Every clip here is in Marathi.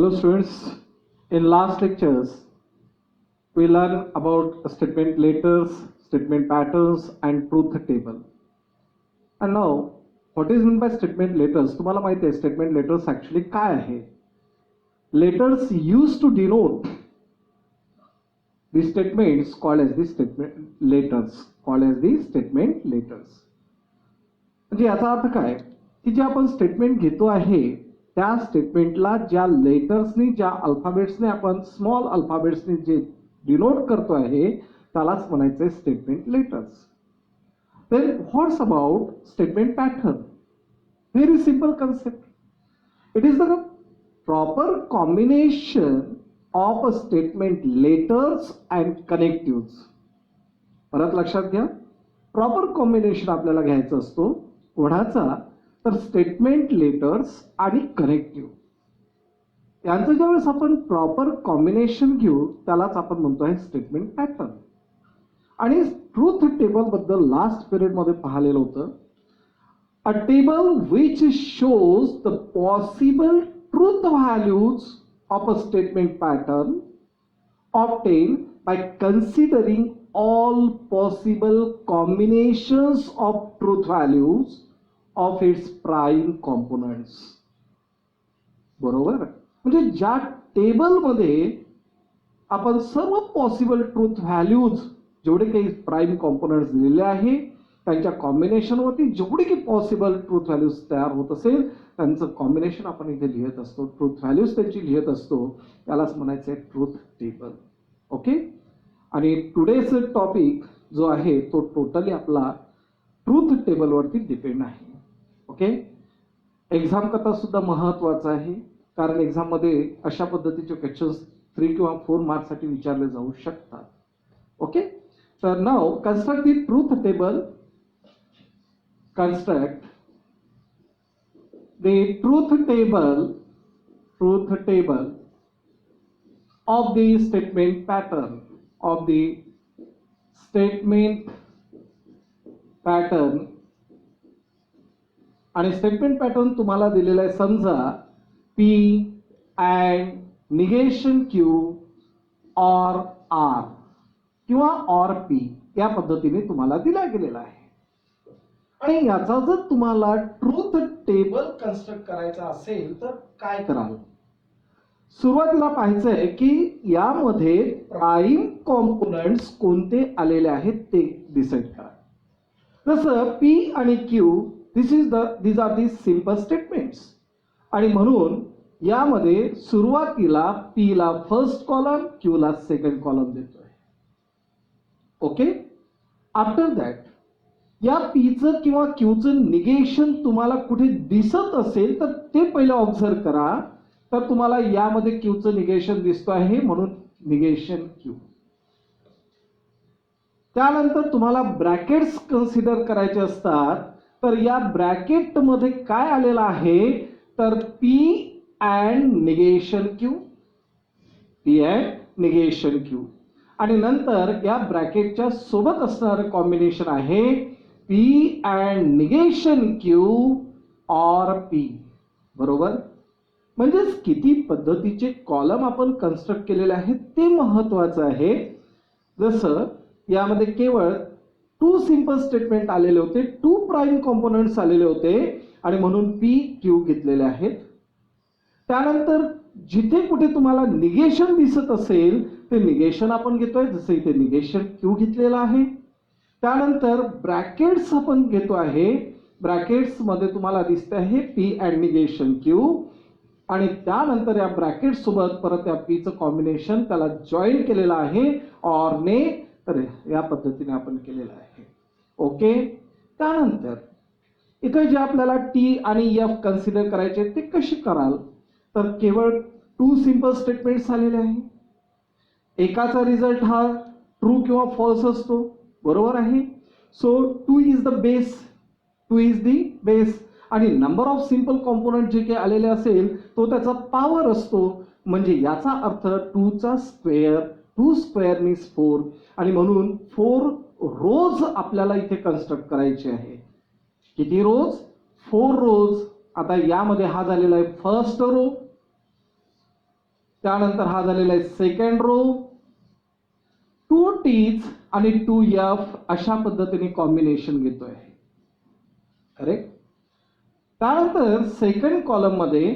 Hello students, in last lectures we learned about statement letters, statement patterns and truth table. And now what is meant by statement letters? तुम्हाला माहिती आहे statement letters actually काय आहे? Letters used to denote the statements called as the statement letters, म्हणजे याचा अर्थ काय की जे आपण स्टेटमेंट घेतो आहे त्या स्टेटमेंटला ज्या लेटर्सनी ज्या अल्फाबेट्सने आपण स्मॉल अल्फाबेट्सनी जे डिनोट करतो आहे त्यालाच म्हणायचे statement letters. Then what's about statement pattern? Very simple concept. It is the proper combination of a statement letters and connectives. परत लक्षात घ्या, प्रॉपर कॉम्बिनेशन आपल्याला घ्यायचं असतो कोणाचा, तर स्टेटमेंट लेटर्स आणि कनेक्टिव्ह यांचं ज्यावेळेस आपण प्रॉपर कॉम्बिनेशन घेऊ त्यालाच आपण म्हणतो आहे स्टेटमेंट पॅटर्न. आणि ट्रूथ टेबल बद्दल लास्ट पिरियड मध्ये पाहिलेलं होतं. अ table which shows the possible truth values of a statement pattern obtain by considering all possible combinations of truth values of its prime components. बरोबर, म्हणजे ज्या टेबलमध्ये आपण सर्व पॉसिबल ट्रूथ व्हॅल्यूज जेवढे काही प्राईम कॉम्पोनंट्स दिलेले आहे त्यांच्या कॉम्बिनेशनवरती जेवढे काही पॉसिबल ट्रूथ व्हॅल्यूज तयार होत असेल त्यांचं कॉम्बिनेशन आपण इथे लिहित असतो, ट्रूथ व्हॅल्यूज त्यांची लिहित असतो, त्यालाच म्हणायचं आहे ट्रूथ टेबल. ओके. आणि टुडेच टॉपिक जो आहे तो टोटली आपला ट्रूथ टेबलवरती डिपेंड आहे. ओके. एक्झाम करता सुद्धा महत्वाचं आहे कारण एक्झाममध्ये अशा पद्धतीचे क्वेश्चन्स 3 किंवा 4 मार्क्ससाठी विचारले जाऊ शकतात. ओके. तर नाव construct the truth table. Construct the truth table of the statement pattern आणि स्टेटमेंट पॅटर्न तुम्हाला दिलेला आहे समजा P and negation Q or R किंवा or P या पद्धतीने तुम्हाला दिला गेलेला आहे. आणि याचा जर तुम्हाला ट्रूथ टेबल कन्स्ट्रक्ट करायचा असेल तर काय कराल? सुरुवातीला पाहायचं आहे की यामध्ये प्राईम कॉम्पोनंट्स कोणते आलेले आहेत ते डिसाइड करा. जसं P आणि Q these are the simple statements आणि म्हणून यामध्ये सुरुवातीला P ला फर्स्ट कॉलम, Q ला सेकंड कॉलम देतोय. ओके. आफ्टर दॅट या P चं किंवा Q चं निगेशन तुम्हाला कुठे दिसत असेल तर ते पहिलं ऑब्झर्व करा. तर तुम्हाला यामध्ये Q चं निगेशन दिसतो आहे म्हणून निगेशन Q. त्यानंतर तुम्हाला ब्रॅकेट्स कन्सिडर करायचे असतात तर या ब्रॅकेट मध्ये काय आलेलं आहे तर P अँड निगेशन Q. आणि नंतर या ब्रॅकेटच्या सोबत असणारं कॉम्बिनेशन आहे P अँड निगेशन Q और P. बरोबर. म्हणजेच किती पद्धतीचे कॉलम आपण कन्स्ट्रक्ट केलेले आहेत ते महत्वाचं आहे. जसं यामध्ये केवळ 2 सिंपल स्टेटमेंट आलेले होते, 2 प्राईम कॉम्पोनंट्स आलेले होते आणि म्हणून P Q घेतलेले आहेत. त्यानंतर जिथे कुठे तुम्हाला निगेशन दिसत असेल ते निगेशन आपण घेतोय, जसं इथे निगेशन Q घेतलेला आहे. त्यानंतर ब्रॅकेट्स आपण घेतो आहे, ब्रॅकेट्स मध्ये तुम्हाला दिसते आहे P अँड निगेशन Q आणि त्यानंतर या ब्रॅकेट सोबत परत या P चं कॉम्बिनेशन त्याला जॉईन केलेलं आहे और ने, तर या पद्धतीने आपण केलेलं आहे. ओके. त्यानंतर इथे जे आपल्याला T आणि F कन्सिडर करायचे ते कसे कराल तर केवळ 2 सिंपल स्टेटमेंट्स आलेले आहे. एकाचा रिझल्ट हा ट्रू किंवा फॉल्स असतो. बरोबर आहे. सो 2 इज द बेस आणि नंबर ऑफ सिंपल कॉम्पोनंट जे काही आलेले असेल तो त्याचा पॉवर असतो. म्हणजे याचा अर्थ 2 चा स्क्वेअर, 2 स्क्वेअर मीन्स 4 आणि म्हणून 4 रोज आपल्याला इथे कन्स्ट्रक्ट करायचे आहे. किती रोज? 4 रोज. आता यामध्ये हा झालेला आहे फर्स्ट रो, त्यानंतर हा झालेला आहे सेकंड रो. 2 T's आणि 2 F अशा पद्धतीने कॉम्बिनेशन घेतोय. करेक्ट. त्यानंतर सेकंड कॉलम मध्ये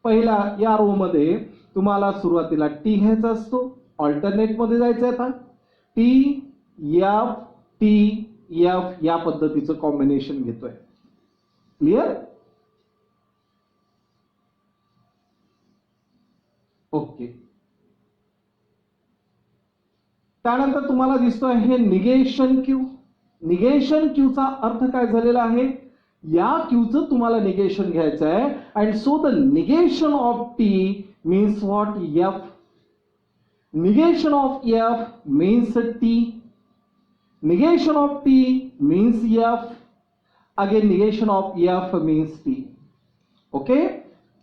पहिला या रो मध्ये तुम्हाला सुरुवातीला टी घ्यायचा असतो, ऑल्टरनेट मध्ये जायचं आता. टी एफ या पद्धतीचं कॉम्बिनेशन घेतोय. क्लिअर. ओके. त्यानंतर तुम्हाला दिसतोय हे निगेशन क्यू. निगेशन क्यूचा अर्थ काय झालेला आहे, या क्यूचं तुम्हाला निगेशन घ्यायचं आहे. And so the negation of T means what, F. Negation of F means T. Negation of T means F. Again negation of F means T. Okay.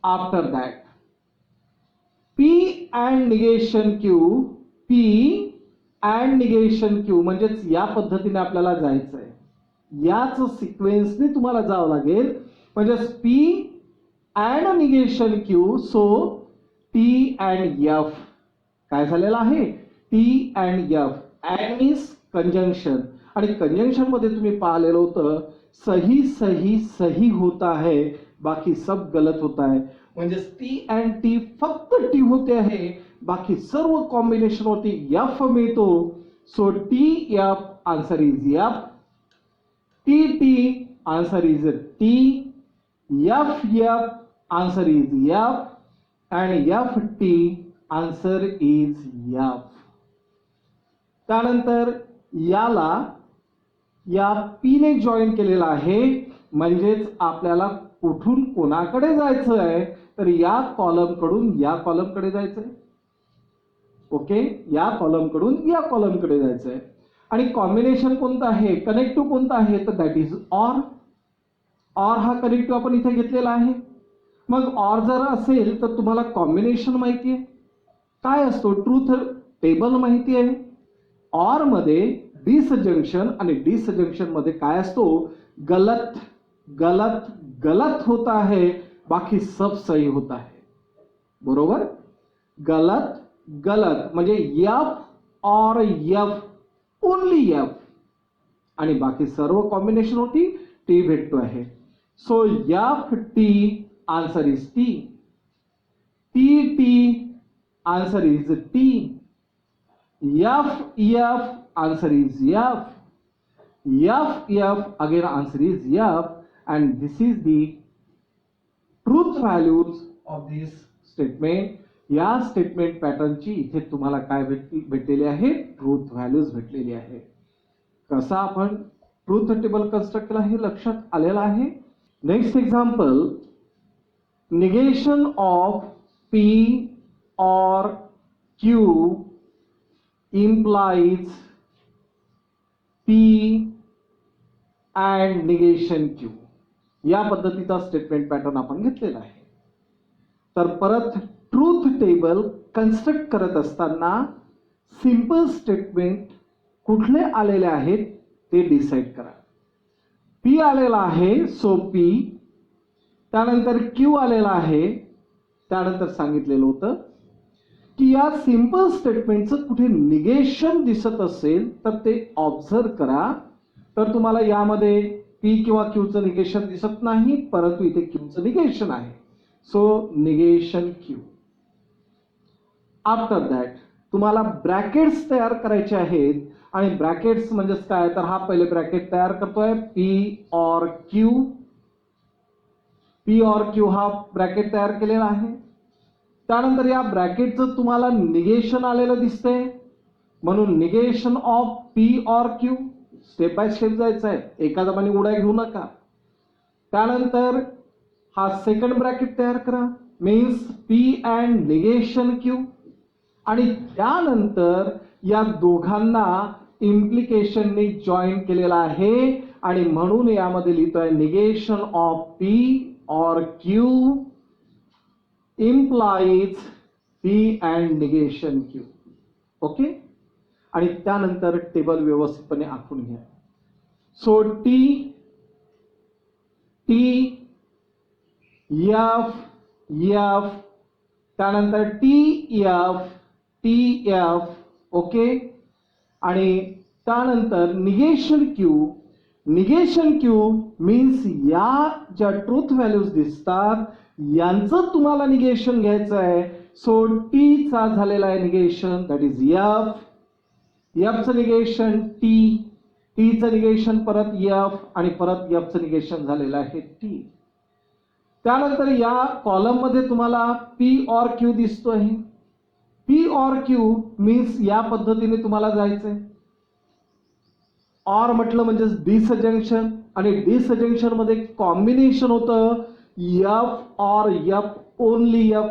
After that P and negation Q, P and negation Q म्हणजेच या पद्धतीने आपल्याला जायचं आहे. याच सिक्वेन्सने तुम्हाला जावं लागेल. म्हणजेच P and negation Q, so T and F काय झालेलं आहे, T and F. and means conjunction, आणि कंजंक्शन मध्ये तुम्ही पाहिलेलं होतं सही सही सही होता है, बाकी सब गलत होता है. म्हणजे टी अँड टी फक्त टी होते आहे, बाकी सर्व कॉम्बिनेशन होती एफ मिळतो. So T F answer is F. T T answer is T. F F answer is F. And F T answer is F. त्यानंतर याला या पी ने जॉईन केलेला आहे, म्हणजेच आपल्याला कुठून कोणाकडे जायचं आहे, तर या कॉलम कडून या कॉलम कडे जायचंय. ओके. या कॉलम कडून या कॉलम कडे जायचंय. आणि कॉम्बिनेशन कोणतं आहे, कनेक्टिव्ह कोणतं आहे, तर दॅट इज ऑर. ऑर हा कनेक्टिव्ह आपण इथे घेतलेला आहे. मग ऑर जर असेल तर तुम्हाला कॉम्बिनेशन माहिती आहे काय असतो, ट्रूथ टेबल माहिती आहे. ऑर मध्ये डिसजंक्शन, आणि डिसजंक्शन मध्ये काय असतो, गलत गलत गलत होता है, बाकी सब सही होता है. बरोबर. गलत गलत म्हणजे एफ और एफ, ओनली एफ, आणि बाकी सर्व कॉम्बिनेशन होती टी भेटतो आहे. So F T answer is T. T T answer is T. F F answer is F. F F again answer is F. And this is the truth values of this statement. या स्टेटमेंट पॅटर्नची इथे तुम्हाला काय भेटलेली आहे, ट्रूथ व्हॅल्यूज भेटलेली आहे. कसा आपण ट्रूथ टेबल कन्स्ट्रक्ट केला हे लक्षात आलेलं आहे. Next example, negation of P और Q implies P and negation Q. या पद्धतीचा स्टेटमेंट पॅटर्न आपण घेतलेला आहे. तर परत ट्रूथ टेबल कन्स्ट्रक्ट करत असताना सिंपल स्टेटमेंट कुठले आलेले आहेत ते डिसाइड करा. पी आलेला आहे, सो पी. त्यानंतर क्यू आलेला आहे. त्यानंतर सांगितलेलं होतं की या सिंपल स्टेटमेंटचं कुठे निगेशन दिसत असेल तर ते ऑब्झर्व करा. तर तुम्हाला यामध्ये पी किंवा क्यूचं निगेशन दिसत नाही, परंतु इथे क्यूचं निगेशन आहे. So negation Q. After that तुम्हाला ब्रॅकेट्स तयार करायचे आहेत. आणि ब्रॅकेट्स म्हणजेच काय, तर हा पहिले ब्रॅकेट तयार करतोय पी और क्यू. पी और क्यू हा ब्रॅकेट तयार केलेला आहे. त्यानंतर या ब्रॅकेटचं तुम्हाला निगेशन आलेलं दिसतंय, म्हणून निगेशन ऑफ पी और क्यू. स्टेप बाय स्टेप जायचं आहे, एका दमाने उड्या घेऊ नका. त्यानंतर हा सेकंड ब्रॅकेट तयार करा, means P and negation Q. आणि त्यानंतर या दोघांना इम्प्लिकेशनने जॉईन केलेला आहे, आणि म्हणून यामध्ये लिहितोय निगेशन ऑफ पी और Q implies P and negation Q. Okay. आणि त्यानंतर टेबल व्यवस्थितपणे आखून घ्या. So T T F F त्यानंतर टी एफ ओके, आणि त्यानंतर निगेशन क्यू मीन्स या ज्या ट्रूथ व्हॅल्यूज दिसतात यांचं तुम्हाला निगेशन घ्यायचं आहे. सो टी चा झालेला आहे निगेशन, दॅट इज एफचं निगेशन टीचं निगेशन परत एफ, आणि परत एफचं निगेशन झालेलं आहे टी. त्यानंतर या कॉलम मध्ये तुम्हाला पी ऑर क्यू दिसतोय. पी ऑर क्यू मीन्स या पद्धतीने तुम्हाला जायचंय. ऑर म्हटलं म्हणजे डिसजंक्शन, आणि डिसजंक्शन मध्ये कॉम्बिनेशन होतं F or F only F,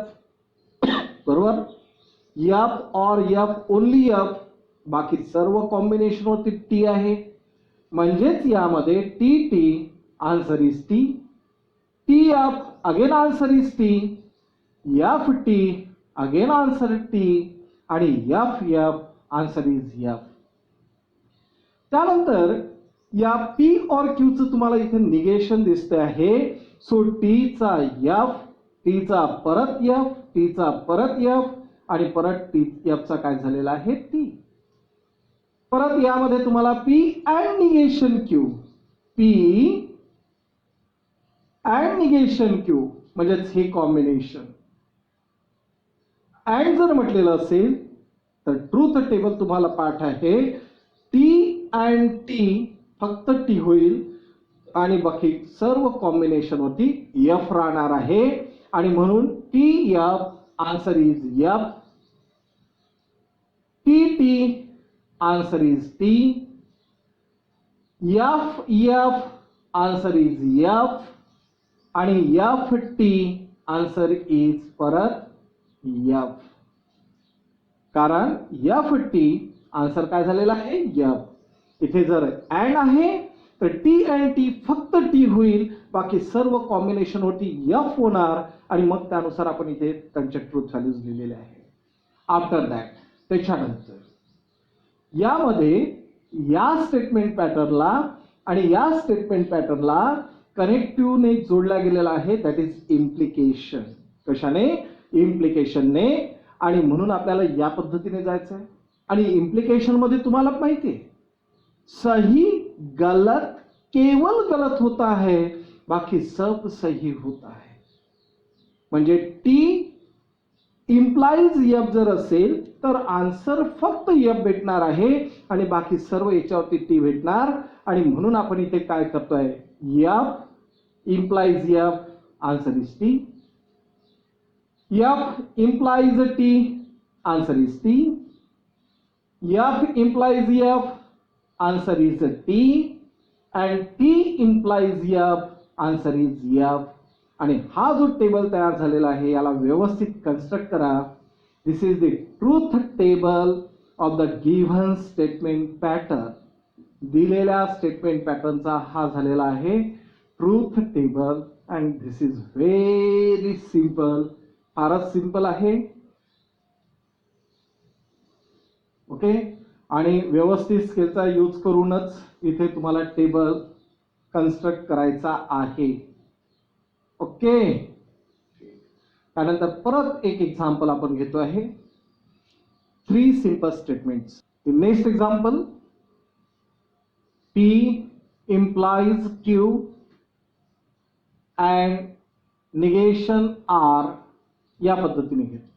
बरोबर. F or F only F, बाकी सर्व कॉम्बिनेशन वरती टी आहे. म्हणजेच यामध्ये T answer is T, F again answer is T, F T again answer T, आणि एफ आन्सर इज एफ. त्यानंतर या पी ऑर क्यूचं तुम्हाला इथे निगेशन दिसते आहे. सो टीचा एफ, टीचा परत एफ, टीचा परत एफ, आणि परत एफचा काय झालेला आहे टी. परत यामध्ये तुम्हाला P and negation Q, P and negation Q म्हणजेच हे कॉम्बिनेशन. अँड जर म्हटलेलं असेल तर ट्रूथ टेबल तुम्हाला पाठ आहे. टी अँड टी फक्त टी होईल, आणि बाकी सर्व कॉम्बिनेशन वरती एफ राहणार आहे, आणि म्हणून T F answer is F, T answer is T, F answer is F, आणि एफ टी आन्सर इज परत एफ. कारण एफ टी आन्सर काय झालेला आहे एफ. इथे जर अँड आहे तर टी अँड टी फक्त टी होईल, बाकी सर्व कॉम्बिनेशन वरती एफ होणार, आणि मग त्यानुसार आपण इथे त्यांच्या ट्रूथ व्हॅल्यूज लिहिलेले आहे. आफ्टर दॅट त्याच्यानंतर यामध्ये या स्टेटमेंट पॅटर्नला आणि या स्टेटमेंट पॅटर्नला कनेक्टिव्हने जोडला गेलेला आहे, दॅट इज इम्प्लिकेशन. कशाने? इम्प्लिकेशनने. आणि म्हणून आपल्याला या पद्धतीने जायचं आहे. आणि इम्प्लिकेशन मध्ये तुम्हाला माहिती आहे सही गलत केवल गलत होता है, बाकी सब सही होता है. म्हणजे टी इम्प्लाइज एफ जर असेल तर आन्सर फक्त एफ भेटणार आहे, आणि बाकी सर्व याच्यावरती टी भेटणार. आणि म्हणून आपण इथे काय करतोय, F implies F answer is T, F implies T answer is T, F implies F answer is T, and T implies F, answer is F. आणि हा जो टेबल तयार झालेला आहे याला व्यवस्थित कन्स्ट्रक्ट करा. This is the truth table of the given statement pattern. दिलेल्या स्टेटमेंट पॅटर्नचा हा झालेला आहे truth table, and this is very simple. फारच सिंपल आहे. ओके. आणि व्यवस्थित स्केलचा यूज करूनच इथे तुम्हाला टेबल कन्स्ट्रक्ट करायचा आहे. ओके. त्यानंतर परत एक एक्झाम्पल आपण घेतो आहे, 3 simple statements. Next example, P implies Q and negation R या पद्धतीने घेतो.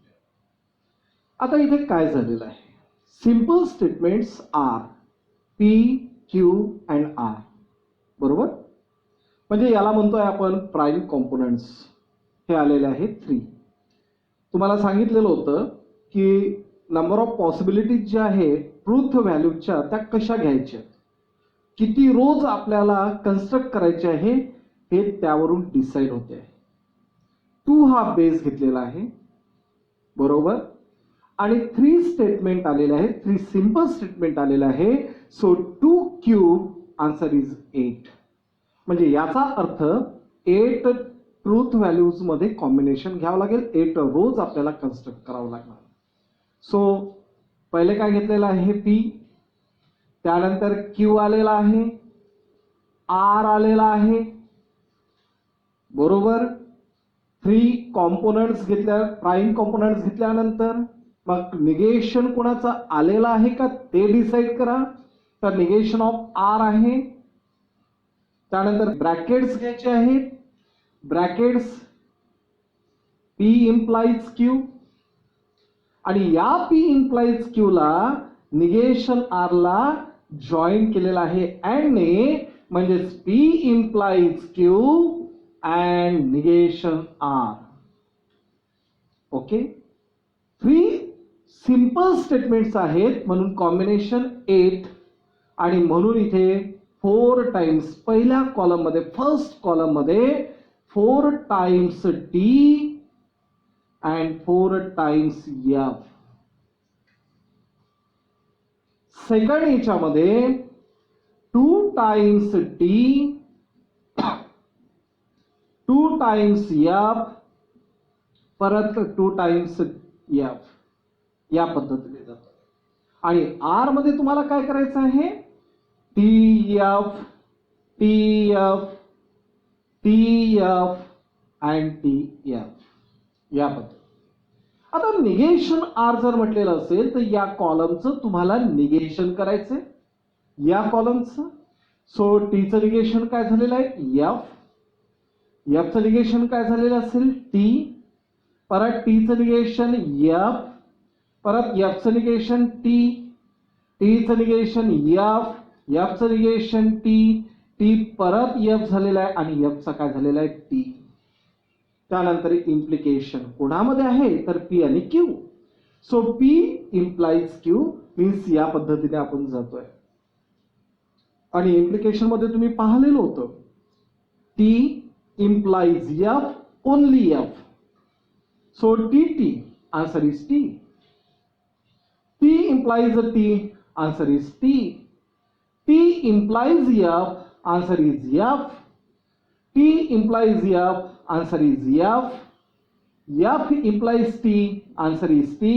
आता इथे काय झालेलं आहे, simple statements are P, Q and R, बरोबर. म्हणजे याला म्हणतोय आपण प्राइम कॉम्पोनंट्स. हे आलेले आहेत 3. तुम्हाला सांगितलेलं होतं की नंबर ऑफ पॉसिबिलिटीज ज्या आहेत ट्रूथ व्हॅल्यूच्या त्या कशा घ्यायच्या, किती रोज आपल्याला कन्स्ट्रक्ट करायचे आहे हे त्यावरून डिसाइड होते. 2 हा बेस घेतलेला आहे, बरोबर. आणि 3 स्टेटमेंट आलेले आहेत, 3 सिंपल स्टेटमेंट आलेले आहे. So 2 cube answer is 8. म्हणजे याचा अर्थ 8 ट्रूथ व्हॅल्यूज मध्ये कॉम्बिनेशन घ्यावं लागेल, 8 रोज आपल्याला कन्स्ट्रक्ट करावं लागणार. सो पहिले काय घेतलेलं आहे P, त्यानंतर Q आलेला आहे, R आलेला आहे, बरोबर. थ्री कॉम्पोनंट्स घेतल्या, प्राईम कॉम्पोनंट्स घेतल्यानंतर मग निगेशन कोणाचं आलेलं आहे का ते डिसाईड करा. तर निगेशन ऑफ आर आहे. त्यानंतर ब्रॅकेट्स घ्यायचे आहेत. ब्रॅकेट्स P implies Q आणि या P implies Q ला निगेशन R ला जॉईन केलेला आहे अँड ने, म्हणजेच P implies Q and negation R. Okay, 3 simple statements आहेत म्हणून कॉम्बिनेशन 8 आणि म्हणून इथे 4 टाइम्स पहिल्या कॉलम मध्ये, फर्स्ट कॉलम मध्ये 4 times T and 4 times F. Second याच्यामध्ये 2 times T 2 times F परत 2 times F या पद्धतीने जातो. आणि R मध्ये तुम्हाला काय करायचं आहे, TF TF TF and TF या पद्धती. आता निगेशन आर जर म्हटलेलं असेल तर या कॉलमचं तुम्हाला निगेशन करायचंय, या कॉलमचं. सो टीचं निगेशन काय झालेलं आहे एफ, एफचं निगेशन काय झालेलं असेल टी, परत टीचं निगेशन एफ, परत एफचं निगेशन टी, टीचं निगेशन एफ, एफचं निगेशन टी, टी परत एफ झालेला आहे आणि एफचा काय झालेला आहे टी. त्यानंतर इम्प्लिकेशन कोणामध्ये आहे तर पी आणि Q. So P implies Q means या पद्धतीने आपण जातोय. आणि इम्प्लिकेशन मध्ये तुम्ही पाहिलेलं होतं T implies F, only F. So T T answer is T. T implies T, answer is T. T implies F, answer is F. T implies F, answer is F. F implies T, answer is T.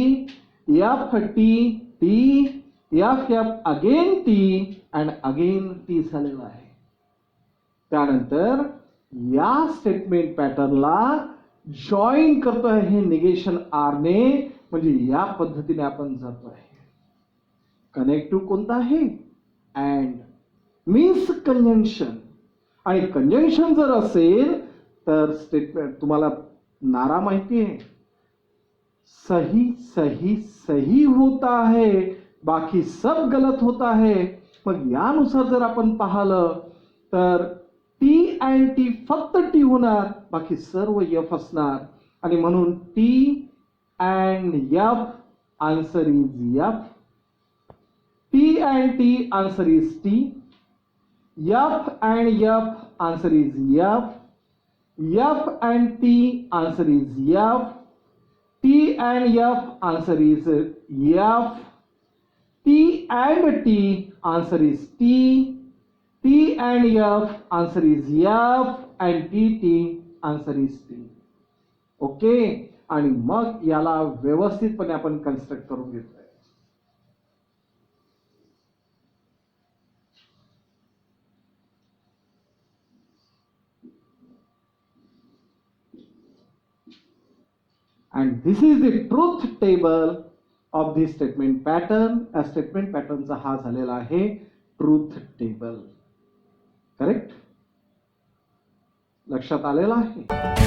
F T T, F F again T and again T झालेला आहे. त्यानंतर या स्टेटमेंट पॅटर्नला जॉईन करतोय हे निगेशन आर ने, म्हणजे या पद्धतीने आपण जातोय. कनेक्टिव्ह कोणता आहे अँड मीन्स कंजंक्शन. आणि कंजंक्शन जर असेल तर स्टेटमेंट तुम्हाला नारा माहिती आहे, सही सही सही होता है बाकी सब गलत होता है. मग यानुसार जर आपण पाहिलं तर टी अँड टी फक्त टी होणार, बाकी सर्व एफ असणार. आणि म्हणून T and F answer is F. T and T answer is T. F and F answer is F. F and T answer is F. T and F answer is F. T and T answer is T. T and F answer is F and T answer is T. Okay, आणि मग याला व्यवस्थितपणे आपण कन्स्ट्रक्ट करून घेतोय. And this is the truth table of the statement pattern. Statement पॅटर्नचा हा झालेला आहे ट्रूथ टेबल. करेक्ट, लक्षात आलेला आहे.